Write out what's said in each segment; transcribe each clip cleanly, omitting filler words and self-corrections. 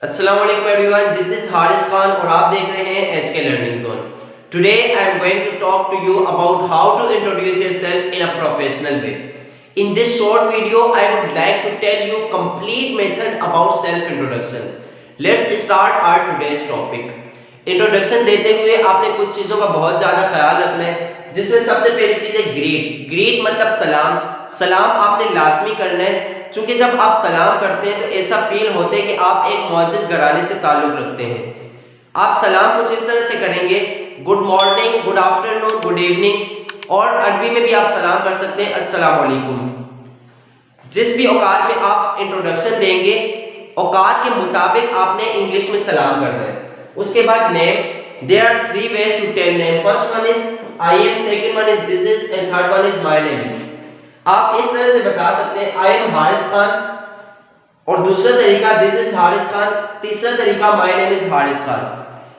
अस्सलाम वालेकुम everyone, this is Haris Khan और आप देख रहे हैं HK learning zone. Today I am going to talk to you about how to introduce yourself in a professional way. In this short video, I would like to tell you complete method about self introduction. Let's start our today's topic. Introduction देते हुए आपने कुछ चीज़ों का बहुत ज़्यादा ख्याल रखना है, जिसमें सबसे पहली चीज़ है ग्रीट। ग्रीट मतलब सलाम। सलाम आपने लाजमी करना है, क्योंकि जब आप सलाम करते हैं तो ऐसा फील होता है कि आप एक मुअज़्ज़िज़ घराने से ताल्लुक़ रखते हैं। आप सलाम कुछ इस तरह से करेंगे, good morning, good afternoon, good evening, और अरबी में भी आप सलाम कर सकते हैं, अस्सलाम वालेकुम। जिस भी औकात में आप इंट्रोडक्शन देंगे, औकात के मुताबिक आपने इंग्लिश में सलाम करना है। उसके बाद name, there are 3 ways to tell name. First one is I am, second one is this is, and third one is my name is. आप इस तरह से बता सकते हैं आई एम हारिस खान, और दूसरा तरीका दिस इज हारिस खान, तीसरा तरीका my name is Haris Khan.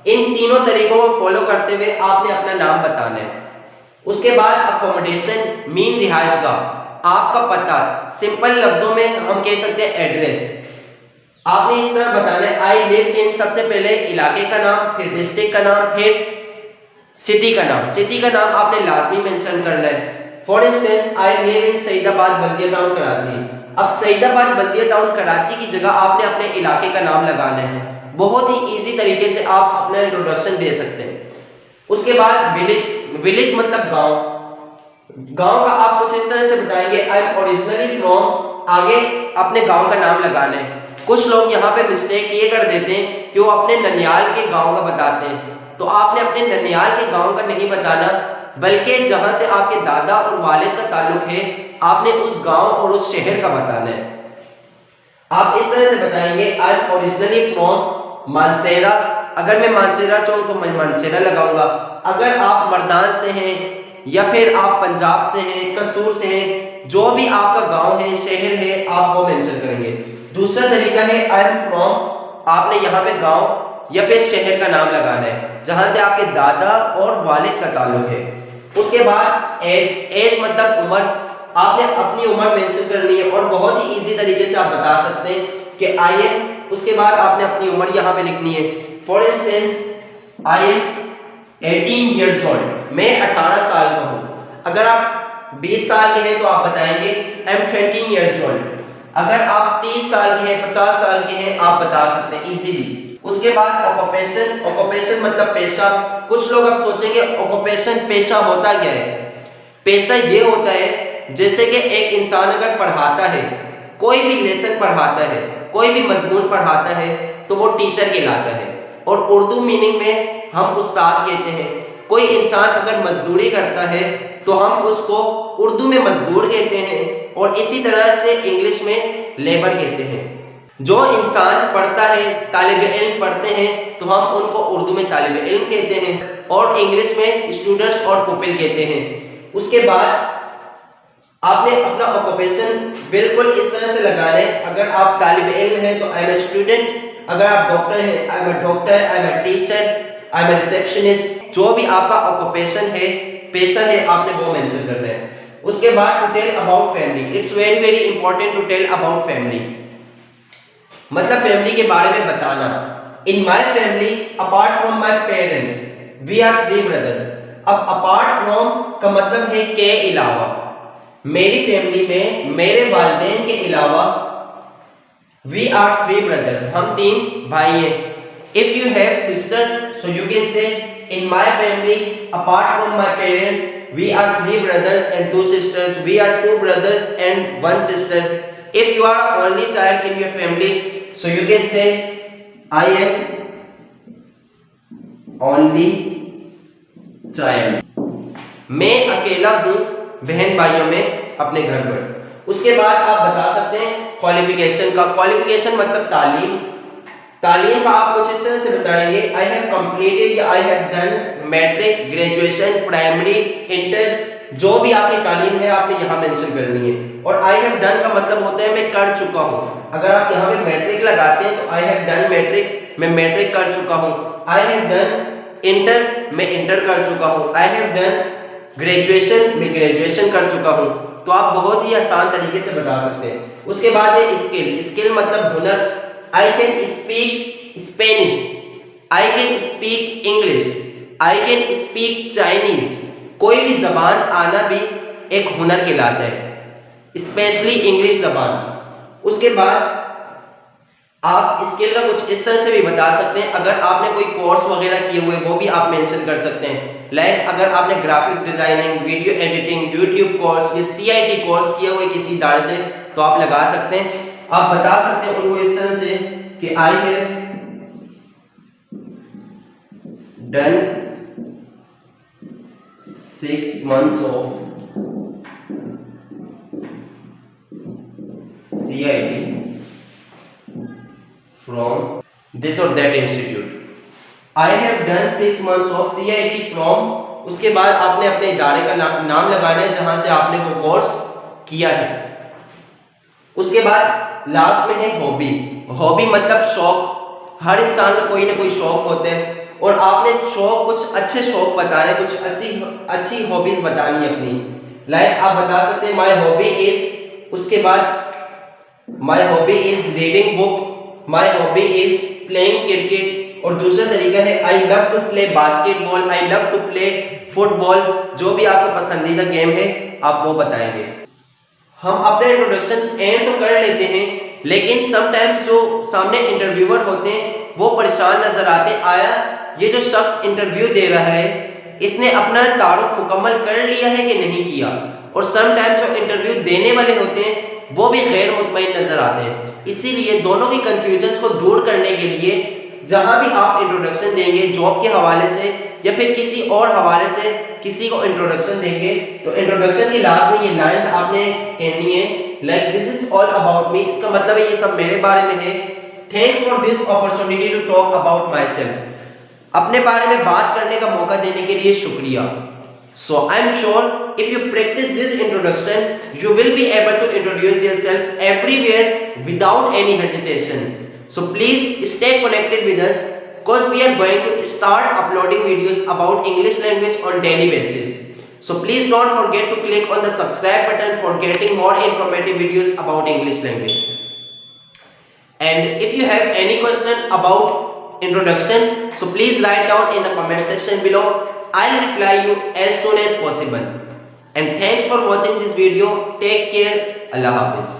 इन तीनों तरीकों को फॉलो करते हुए आपने अपना नाम बताना है। उसके बाद अकोमोडेशन मीन रिहाइश का, आपका पता, सिंपल लफ्जों में हम कह सकते हैं एड्रेस। आपने इस तरह बताना है आई लिव इन, सबसे पहले इलाके का नाम, फिर डिस्ट्रिक्ट का नाम, फिर सिटी का नाम। सिटी का नाम आपने लाजमी मेंशन करना है। For instance I live in Saidabad Baldia town Karachi. अब सईदाबाद बल्दिया टाउन कराची की जगह आपने अपने इलाके का नाम लगाना है। बहुत ही इजी तरीके से आप अपना इंट्रोडक्शन दे सकते हैं। उसके बाद विलेज, विलेज मतलब गांव। गांव का आप कुछ इस तरह से बताएंगे आई एम ओरिजिनली फ्रॉम, आगे अपने गांव का नाम लगाना है। कुछ लोग यहाँ पे मिस्टेक ये कर देते हैं कि वो अपने ननियाल के गांव का बताते हैं, तो आपने अपने ननियाल के गांव का नहीं बताना, बल्कि जहां से आपके दादा और वालिद का ताल्लुक है, आपने उस गांव और उस शहर का बताना है। आप इस तरह से बताएंगे I am originally from Mansehra. अगर मैं मानसेरा से हूँ तो मैं मानसेरा लगाऊंगा। अगर आप मर्दान से हैं या फिर आप पंजाब से हैं, कसूर से हैं, जो भी आपका गांव है, शहर है, आप वो मेंशन करेंगे। दूसरा तरीका है आई एम फ्रॉम, आपने यहाँ पे गांव या फिर शहर का नाम लगाना है जहां से आपके दादा और वालिद का ताल्लुक है। उसके बाद एज, एज मतलब उम्र, आपने अपनी उम्र मेंशन करनी है, और बहुत ही इजी तरीके से आप बता सकते हैं कि आई एम, उसके बाद आपने अपनी उम्र यहाँ पे लिखनी है। For instance I am 18 years old, मैं 18 साल का हूँ। अगर आप 20 साल के हैं तो आप बताएंगे आई एम 20 years old। अगर आप 30 साल के हैं, 50 साल के हैं, आप बता सकते हैं इजीली। उसके बाद ऑक्यूपेशन, ऑक्यूपेशन मतलब पेशा। कुछ लोग अब सोचेंगे ऑक्यूपेशन पेशा होता क्या है। पेशा ये होता है जैसे कि एक इंसान अगर पढ़ाता है, कोई भी लेसन पढ़ाता है, कोई भी मजमून पढ़ाता है, तो वो टीचर कहलाता है, और उर्दू मीनिंग में हम उस्ताद कहते हैं। कोई इंसान अगर मजदूरी करता है तो हम उसको उर्दू में मजदूर कहते हैं, और इसी तरह से इंग्लिश में लेबर कहते हैं। जो इंसान पढ़ता है, तालिब इल्म पढ़ते हैं, तो हम उनको उर्दू में तालिब इल्म कहते हैं, और इंग्लिश में स्टूडेंट्स और पुपिल कहते हैं। उसके बाद आपने अपना ऑक्यूपेशन बिल्कुल इस तरह से लगाना है। अगर आप तालिब इल्म हैं तो आई एम ए स्टूडेंट, अगर आप डॉक्टर हैं I am a doctor, I am a teacher, I am a receptionist. जो भी आपका ऑक्यूपेशन है, पेशा है, आपने वो मेंशन करना है। उसके बाद to tell about family, it's very very important to tell about family, मतलब फैमिली के बारे में बताना। In my family apart from my parents we are 3 brothers। अब अपार्ट फ्रॉम का मतलब है के अलावा। मेरी फैमिली में मेरे वालिदैन के अलावा वी आर 3 brothers, हम 3 भाई हैं। If you have sisters so you can say in my family apart from my parents we are 3 brothers and 2 sisters, we are 2 brothers and 1 sister। if you are the only child in your family so you can say I am only child, मैं अकेला हूँ बहन भाइयों में अपने घर पर। उसके बाद आप बता सकते हैं क्वालिफिकेशन का। क्वालिफिकेशन मतलब तालीम। तालीम का आप कुछ इस तरह से बताएंगे आई हैव कंप्लीटेड या I have done matric, graduation, primary, inter. जो भी आपकी तालीम है आपने यहाँ मेंशन करनी है। और आई हैव डन का मतलब होता है मैं कर चुका हूँ। अगर आप यहाँ पे मैट्रिक लगाते हैं तो आई हैव डन मैट्रिक, मैं मैट्रिक कर चुका हूँ। आई हैव डन इंटर, मैं इंटर कर चुका हूँ। आई हैव डन ग्रेजुएशन, मैं ग्रेजुएशन कर चुका हूँ। तो आप बहुत ही आसान तरीके से बता सकते हैं। उसके बाद है स्किल। स्किल मतलब हुनर। I can speak Spanish, I can speak English, I can speak Chinese. कोई भी जबान आना भी एक हुनर कहलाता है, स्पेशली इंग्लिश जबान। उसके बाद आप स्किल का कुछ इस तरह से भी बता सकते हैं, अगर आपने कोई कोर्स वगैरह किए हुए वो भी आप मेंशन कर सकते हैं। लाइक अगर आपने graphic designing, video editing, YouTube course या सीआईटी कोर्स किए हुए किसी इदारे से तो आप लगा सकते हैं। आप बता सकते हैं उनको इस तरह से कि आई have done 6 months of CIT from this or that institute. I have done 6 months of CIT from, उसके बाद आपने अपने इदारे का नाम लगाना है जहां से आपने वो कोर्स किया है। उसके बाद लास्ट में है हॉबी। हॉबी मतलब शौक। हर इंसान का कोई ना कोई शौक होते हैं और आपने शौक, कुछ अच्छे शौक बताने, कुछ अच्छी हॉबीज बतानी है अपनी। लाइक आप बता सकते हैं माय हॉबी इज, उसके बाद my hobby is reading book, my hobby is playing cricket. और दूसरा तरीका है I love to play basketball, I love to play football. जो भी आपका पसंदीदा गेम है आप वो बताएंगे। हम अपने इंट्रोडक्शन एंड तो कर लेते हैं, लेकिन समटाइम्स जो सामने इंटरव्यूअर होते हैं वो परेशान नजर आते हैं, आया ये जो शख्स इंटरव्यू दे रहा है इसने अपना तारुफ मुकम्मल कर लिया है कि नहीं किया। और समटाइम्स जो इंटरव्यू देने वाले होते हैं वो भी गैर मुतमईन नजर आते हैं। इसीलिए दोनों की कंफ्यूजन्स को दूर करने के लिए जहां भी आप इंट्रोडक्शन देंगे जॉब के हवाले से या फिर किसी और हवाले से किसी को इंट्रोडक्शन देंगे, तो इंट्रोडक्शन की लास्ट में ये लाइंस आपने कहनी है, like this is all about me. इसका मतलब है ये सब मेरे बारे में है। Thanks for this opportunity to talk about myself. अपने बारे में बात करने का मौका देने के लिए शुक्रिया। So I am sure if you practice this introduction, you will be able to introduce yourself everywhere without any hesitation. So please stay connected with us because we are going to start uploading videos about English language on daily basis. So please don't forget to click on the subscribe button for getting more informative videos about English language. And if you have any question about introduction, so please write down in the comment section below. I'll reply you as soon as possible. And thanks for watching this video. Take care. Allah Hafiz.